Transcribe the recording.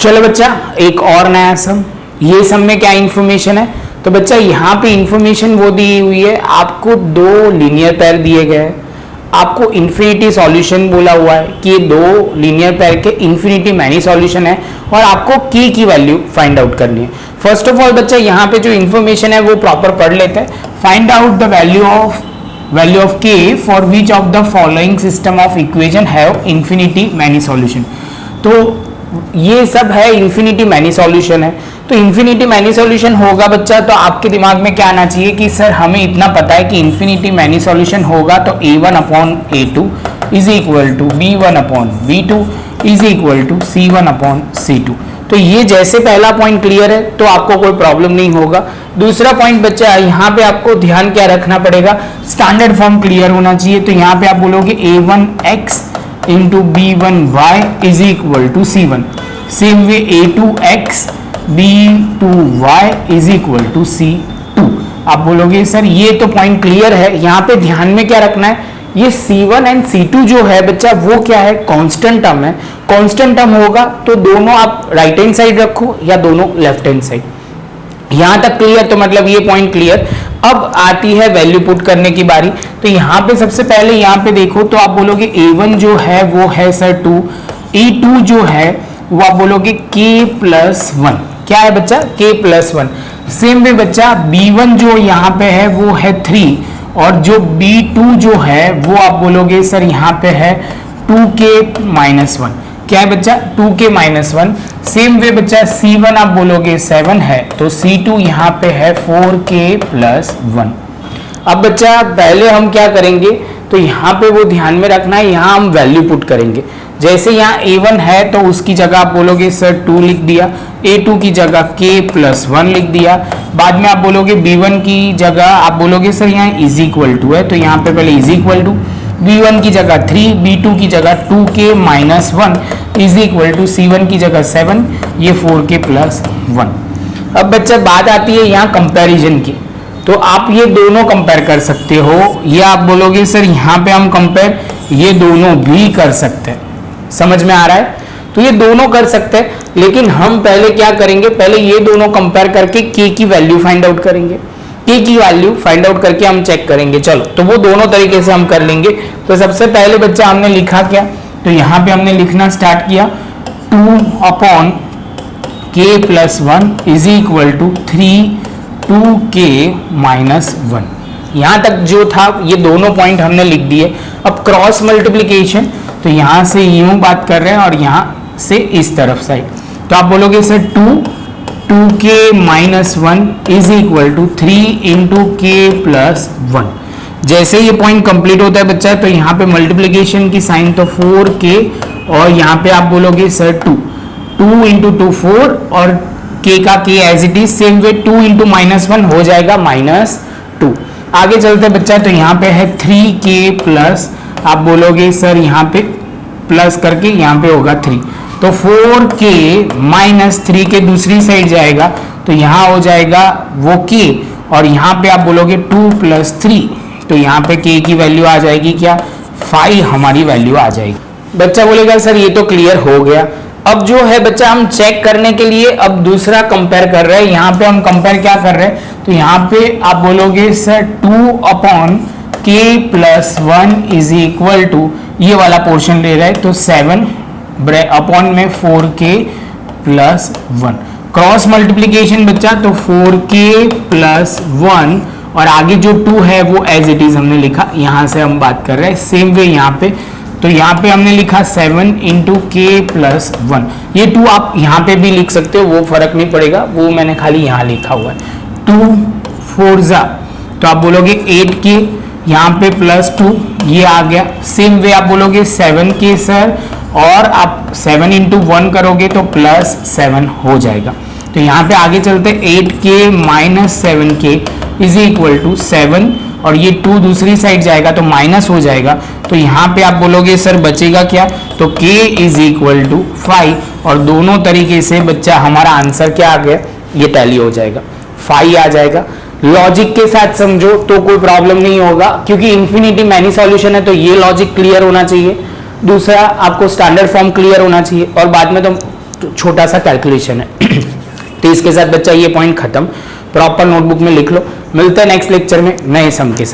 चलो बच्चा एक और नया सम। ये सम में क्या इंफॉर्मेशन है? तो बच्चा यहाँ पे इंफॉर्मेशन वो दी हुई है, आपको दो लीनियर पेयर दिए गए हैं, आपको इन्फिनिटी सॉल्यूशन बोला हुआ है कि ये दो लीनियर पेयर के इन्फिनिटी मैनी सॉल्यूशन है और आपको के की वैल्यू फाइंड आउट करनी है। फर्स्ट ऑफ ऑल बच्चा यहाँ पे जो इंफॉर्मेशन है वो प्रॉपर पढ़ लेते हैं। Find out the value of K for which of the following system of equation have infinity many solution. तो ये सब है इन्फिनिटी मैनी सॉल्यूशन है। तो इन्फिनिटी मैनी सॉल्यूशन होगा बच्चा, तो आपके दिमाग में क्या आना चाहिए कि सर हमें इतना पता है कि इन्फिनिटी मैनी सॉल्यूशन होगा तो a1 upon a2 is equal to b1 upon b2 is equal to c1 upon c2। तो ये जैसे पहला पॉइंट क्लियर है तो आपको कोई प्रॉब्लम नहीं होगा। दूसरा पॉइंट बच्चा यहाँ पे आपको ध्यान क्या रखना पड़ेगा, स्टैंडर्ड फॉर्म क्लियर होना चाहिए। तो यहाँ पे आप बोलोगे a1x into b1y is equal to c1। Same way a2x b2y is equal to c2। आप बोलोगे सर ये तो पॉइंट क्लियर है, यहाँ पे ध्यान में क्या रखना है, ये c1 एंड c2 जो है बच्चा वो क्या है, कांस्टेंट टर्म है। कांस्टेंट टर्म होगा तो दोनों आप राइट हैंड साइड रखो या दोनों लेफ्ट हैंड साइड। यहां तक क्लियर? तो मतलब ये पॉइंट क्लियर। अब आती है वैल्यू पुट करने की बारी। तो यहाँ पे सबसे पहले यहाँ पे देखो तो आप बोलोगे a1 जो है वो है सर 2, a2 जो है वो आप बोलोगे k प्लस 1। क्या है बच्चा? k plus 1। सेम वे बच्चा b1 जो यहाँ पे है वो है 3 और जो b2 जो है वो आप बोलोगे सर यहाँ पे है 2k माइनस 1। क्या है बच्चा? 2k minus 1। सेम वे बच्चा c1 आप बोलोगे 7 है तो c2 यहाँ पे है 4k प्लस 1। अब बच्चा पहले हम क्या करेंगे, तो यहाँ पे वो ध्यान में रखना है, यहाँ हम वैल्यू पुट करेंगे। जैसे यहाँ a1 है तो उसकी जगह आप बोलोगे सर 2 लिख दिया, a2 की जगह k प्लस 1 लिख दिया। बाद में आप बोलोगे b1 की जगह आप बोलोगे सर यहाँ इज इक्वल टू है तो यहाँ पे पहले इज इक्वल टू, b1 की जगह 3, b2 की जगह 2k minus 1 is equal to c1 की जगह 7, ये 4k प्लस 1। अब बच्चा बात आती है यहाँ कंपैरिजन की। तो आप ये दोनों कंपेयर कर सकते हो, ये आप बोलोगे सर यहाँ पे हम कंपेयर ये दोनों भी कर सकते हैं। समझ में आ रहा है? तो ये दोनों कर सकते हैं, लेकिन हम पहले क्या करेंगे, पहले ये दोनों कंपेयर करके k की वैल्यू फाइंड आउट करेंगे। k की वैल्यू फाइंड आउट करके हम चेक करेंगे। चलो तो वो दोनों तरीके से हम कर लेंगे। तो सबसे पहले बच्चा हमने लिखा क्या, तो यहाँ पे हमने लिखना स्टार्ट किया 2 upon k plus 1 is equal to 2k minus 1। यहाँ तक जो था ये दोनों पॉइंट हमने लिख दिए। अब क्रॉस मल्टीप्लीकेशन, तो यहाँ से यूं बात कर रहे हैं और यहाँ से इस तरफ साइड। तो आप बोलोगे sir 2k minus 1 is equal to 3 into k plus 1। जैसे ये पॉइंट कंप्लीट होता है बच्चा तो यहाँ पे मल्टीप्लीकेशन की साइन तो 4k और यहाँ पे आप बोलोगे सर 2 इंटू 2 4 और k का k as it is. Same way 2 into minus 1 हो जाएगा माइनस 2। आगे चलते बच्चा तो यहाँ पे है 3k प्लस, आप बोलोगे सर यहाँ पे प्लस करके यहाँ पे होगा 3, तो 4k माइनस 3 के दूसरी साइड जाएगा तो यहाँ हो जाएगा वो k और यहाँ पे आप बोलोगे 2 प्लस 3 तो यहाँ पे k की वैल्यू आ जाएगी क्या, 5 हमारी वैल्यू आ जाएगी। बच्चा बोलेगा सर ये तो क्लियर हो गया। अब जो है बच्चा हम चेक करने के लिए अब दूसरा कंपेयर कर रहे हैं। यहाँ पे हम कंपेयर क्या कर रहे हैं, तो यहाँ पे आप बोलोगे sir 2 upon k plus 1 is equal to ये वाला पोर्शन ले रहे हैं तो 7 अपॉन में 4k प्लस 1। क्रॉस मल्टीप्लीकेशन बच्चा तो 4k प्लस 1 और आगे जो 2 है वो एज इट इज हमने लिखा, यहाँ से हम बात कर रहे हैं। सेम वे यहाँ पे, तो यहाँ पे हमने लिखा 7 इंटू k प्लस 1। ये 2 आप यहाँ पे भी लिख सकते हो, वो फर्क नहीं पड़ेगा, वो मैंने खाली यहाँ लिखा हुआ है। 2 4 जा तो आप बोलोगे 8k यहाँ पे प्लस 2 ये आ गया। सेम वे आप बोलोगे 7k सर और आप 7 इंटू 1 करोगे तो प्लस 7 हो जाएगा। तो यहाँ पे आगे चलते 8k minus 7k is equal to 7 और ये 2 दूसरी साइड जाएगा तो माइनस हो जाएगा। तो यहाँ पे आप बोलोगे सर बचेगा क्या, तो k इज इक्वल टू 5 और दोनों तरीके से बच्चा हमारा आंसर क्या आ गया, ये टैली हो जाएगा, 5 आ जाएगा। लॉजिक के साथ समझो तो कोई प्रॉब्लम नहीं होगा, क्योंकि इन्फिनिटी मैनी सॉल्यूशन है तो ये लॉजिक क्लियर होना चाहिए। दूसरा आपको स्टैंडर्ड फॉर्म क्लियर होना चाहिए और बाद में तो छोटा सा कैलकुलेशन है। तो इसके साथ बच्चा ये पॉइंट खत्म, प्रॉपर नोटबुक में लिख लो। मिलते हैं नेक्स्ट लेक्चर में नए सम के साथ।